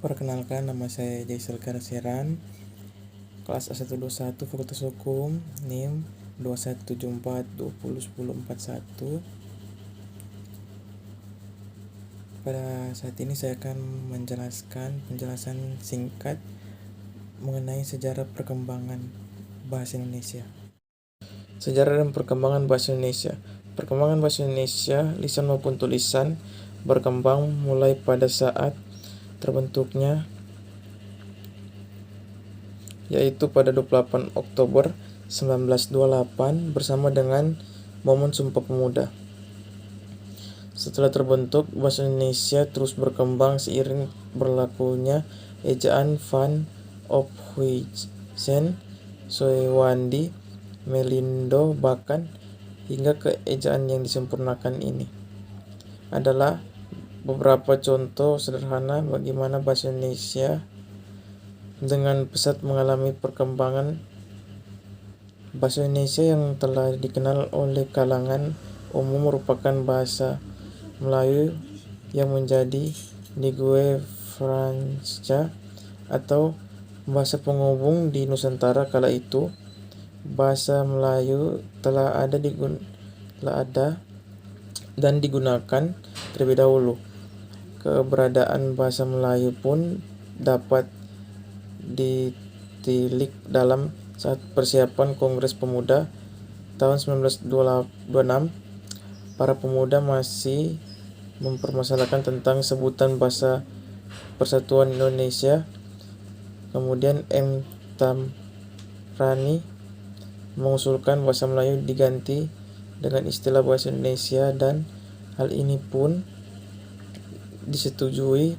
Perkenalkan, nama saya Jaisal Garasiran, kelas A121 Fakultas Hukum, NIM 2174201041. Pada saat ini saya akan menjelaskan penjelasan singkat mengenai sejarah perkembangan bahasa Indonesia. Sejarah dan perkembangan bahasa Indonesia. Perkembangan bahasa Indonesia, lisan maupun tulisan, berkembang mulai pada saat terbentuknya, yaitu pada 28 Oktober 1928 bersama dengan Momen Sumpah Pemuda. Setelah terbentuk, bahasa Indonesia terus berkembang seiring berlakunya ejaan Van Ophuijsen, Soewandi, Melindo, bahkan hingga ke ejaan yang disempurnakan ini adalah beberapa contoh sederhana bagaimana bahasa Indonesia dengan pesat mengalami perkembangan. Bahasa Indonesia yang telah dikenal oleh kalangan umum merupakan bahasa Melayu yang menjadi Lingua Franca atau bahasa penghubung di Nusantara kala itu. Bahasa Melayu telah ada dan digunakan terlebih dahulu. Keberadaan bahasa Melayu pun dapat ditilik dalam saat persiapan Kongres Pemuda tahun 1926. Para pemuda masih mempermasalahkan tentang sebutan Bahasa Persatuan Indonesia. Kemudian M. Tamrani mengusulkan bahasa Melayu diganti dengan istilah bahasa Indonesia, dan hal ini pun disetujui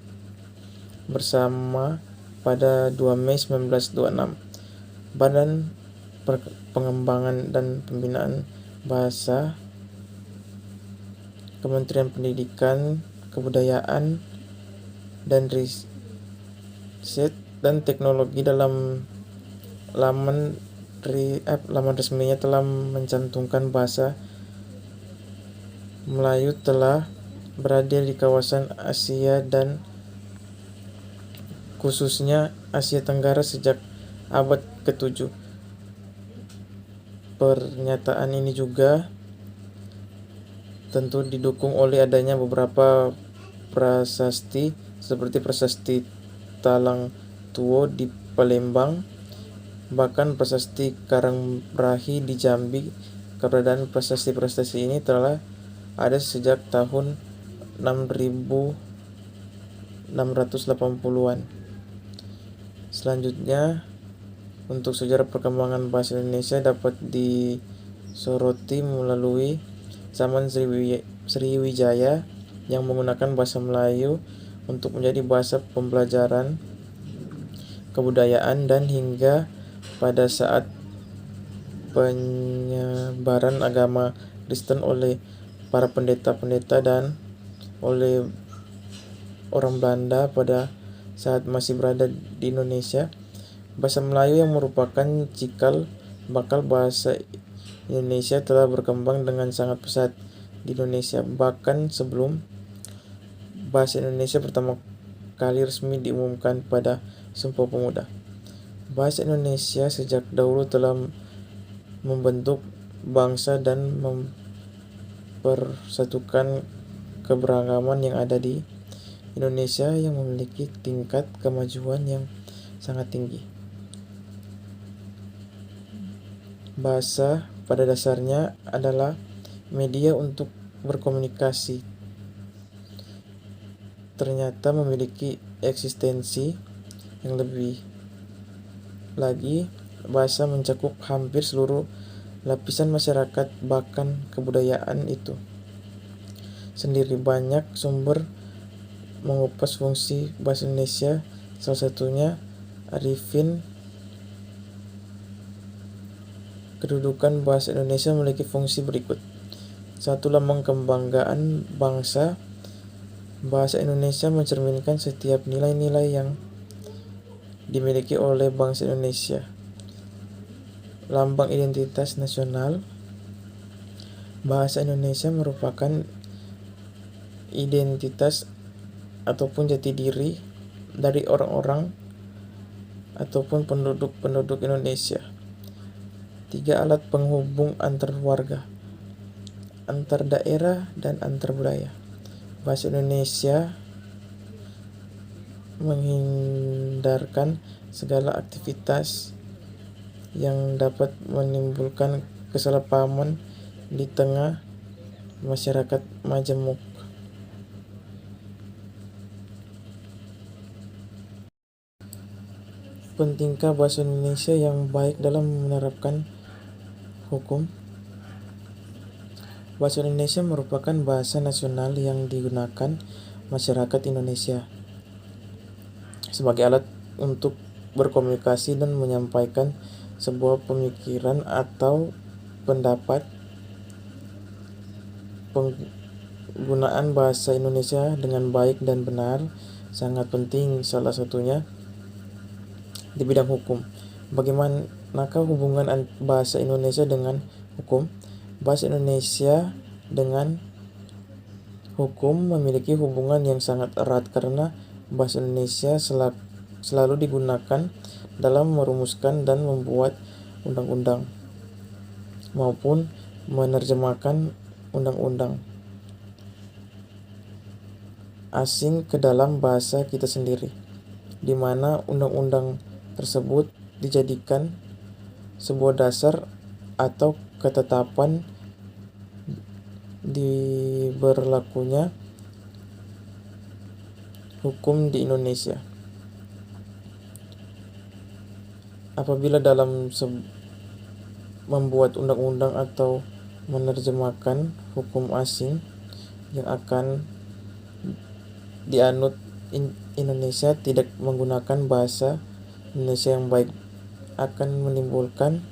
bersama pada 2 Mei 1926. Badan Pengembangan dan Pembinaan Bahasa, Kementerian Pendidikan, Kebudayaan, dan Riset dan Teknologi dalam laman resminya telah mencantumkan bahasa Melayu telah berada di kawasan Asia dan khususnya Asia Tenggara sejak abad ke-7. Pernyataan ini juga tentu didukung oleh adanya beberapa prasasti seperti Prasasti Talang Tuo di Palembang, bahkan Prasasti Karangbrahi di Jambi. Keberadaan prasasti-prasasti ini telah ada sejak tahun 1680-an. Selanjutnya, untuk sejarah perkembangan bahasa Indonesia dapat disoroti melalui zaman Sriwijaya yang menggunakan bahasa Melayu untuk menjadi bahasa pembelajaran, kebudayaan, dan hingga pada saat penyebaran agama Kristen oleh para pendeta-pendeta dan oleh orang Belanda pada saat masih berada di Indonesia. Bahasa Melayu yang merupakan cikal bakal bahasa Indonesia telah berkembang dengan sangat pesat di Indonesia, bahkan sebelum bahasa Indonesia pertama kali resmi diumumkan pada Sumpah Pemuda. Bahasa Indonesia sejak dahulu telah membentuk bangsa dan mempersatukan keberagaman yang ada di Indonesia yang memiliki tingkat kemajuan yang sangat tinggi. Bahasa pada dasarnya adalah media untuk berkomunikasi. Ternyata memiliki eksistensi yang lebih lagi. Bahasa mencakup hampir seluruh lapisan masyarakat, bahkan kebudayaan itu sendiri. Banyak sumber mengupas fungsi bahasa Indonesia, salah satunya Arifin. Kedudukan bahasa Indonesia memiliki fungsi berikut. 1. Lambang kebanggaan bangsa. Bahasa Indonesia mencerminkan setiap nilai-nilai yang dimiliki oleh bangsa Indonesia. Lambang identitas nasional. Bahasa Indonesia merupakan identitas ataupun jati diri dari orang-orang ataupun penduduk Indonesia. 3. Alat penghubung antar warga, antar daerah, dan antar budaya. Bahasa Indonesia menghindarkan segala aktivitas yang dapat menimbulkan kesalahpahaman di tengah masyarakat majemuk. Pentingkah bahasa Indonesia yang baik dalam menerapkan hukum? Bahasa Indonesia merupakan bahasa nasional yang digunakan masyarakat Indonesia sebagai alat untuk berkomunikasi dan menyampaikan sebuah pemikiran atau pendapat. Penggunaan bahasa Indonesia dengan baik dan benar sangat penting, salah satunya di bidang hukum. Bagaimanakah hubungan bahasa Indonesia dengan hukum? Bahasa Indonesia dengan hukum memiliki hubungan yang sangat erat karena bahasa Indonesia selalu digunakan dalam merumuskan dan membuat undang-undang maupun menerjemahkan undang-undang asing ke dalam bahasa kita sendiri, di mana undang-undang tersebut dijadikan sebuah dasar atau ketetapan diberlakunya hukum di Indonesia. Apabila dalam membuat undang-undang atau menerjemahkan hukum asing yang akan dianut Indonesia tidak menggunakan bahasa Indonesia yang baik, akan menimbulkan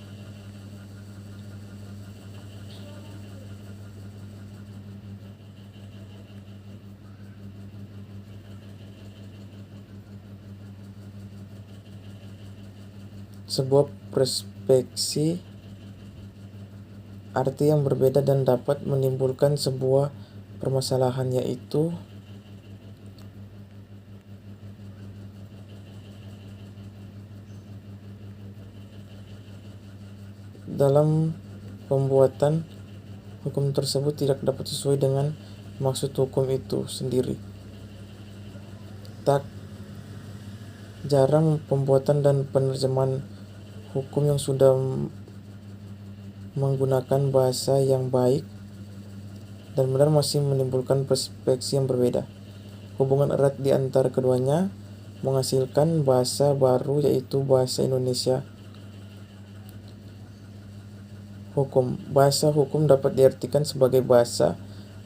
sebuah perspektif arti yang berbeda dan dapat menimbulkan sebuah permasalahan, yaitu dalam pembuatan hukum tersebut tidak dapat sesuai dengan maksud hukum itu sendiri. Tak jarang pembuatan dan penerjemahan hukum yang sudah menggunakan bahasa yang baik dan benar masih menimbulkan perspektif yang berbeda. Hubungan erat di antara keduanya menghasilkan bahasa baru, yaitu bahasa Indonesia hukum. Bahasa hukum dapat diartikan sebagai bahasa,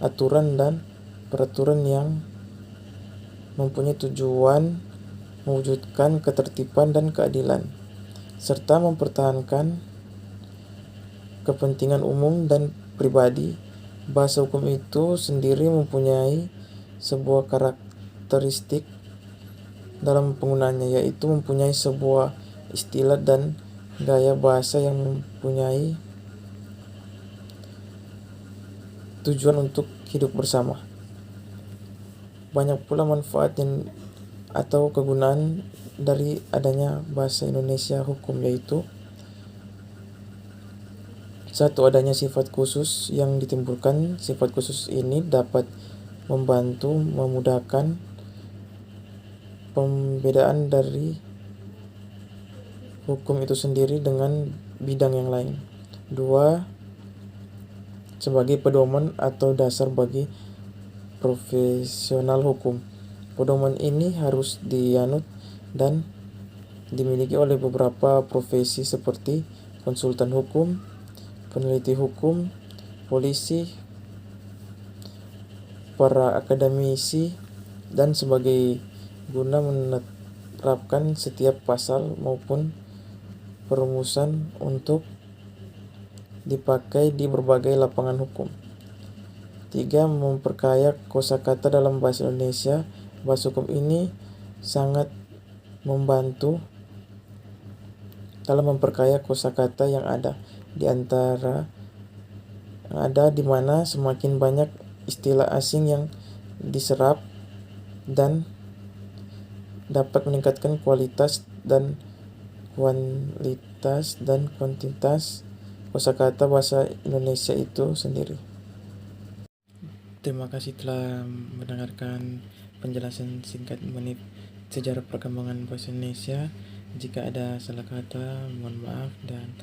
aturan, dan peraturan yang mempunyai tujuan mewujudkan ketertiban dan keadilan, serta mempertahankan kepentingan umum dan pribadi. Bahasa hukum itu sendiri mempunyai sebuah karakteristik dalam penggunaannya, yaitu mempunyai sebuah istilah dan gaya bahasa yang mempunyai tujuan untuk hidup bersama. Banyak pula manfaat atau kegunaan dari adanya bahasa Indonesia hukum, yaitu 1. Adanya sifat khusus yang ditimbulkan. Sifat khusus ini dapat membantu memudahkan pembedaan dari hukum itu sendiri dengan bidang yang lain. 2. Sebagai pedoman atau dasar bagi profesional hukum. Pedoman ini harus dianut dan dimiliki oleh beberapa profesi seperti konsultan hukum, peneliti hukum, polisi, para akademisi, dan sebagai guna menerapkan setiap pasal maupun perumusan untuk dipakai di berbagai lapangan hukum. 3. Memperkaya kosakata dalam bahasa Indonesia. Bahasa hukum ini sangat membantu dalam memperkaya kosakata yang ada di mana semakin banyak istilah asing yang diserap dan dapat meningkatkan kualitas dan kuantitas kosakata bahasa Indonesia itu sendiri. Terima kasih telah mendengarkan penjelasan singkat mengenai sejarah perkembangan bahasa Indonesia. Jika ada salah kata, mohon maaf, dan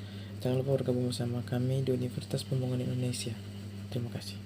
jangan lupa bergabung bersama kami di Universitas Pembangunan Indonesia. Terima kasih.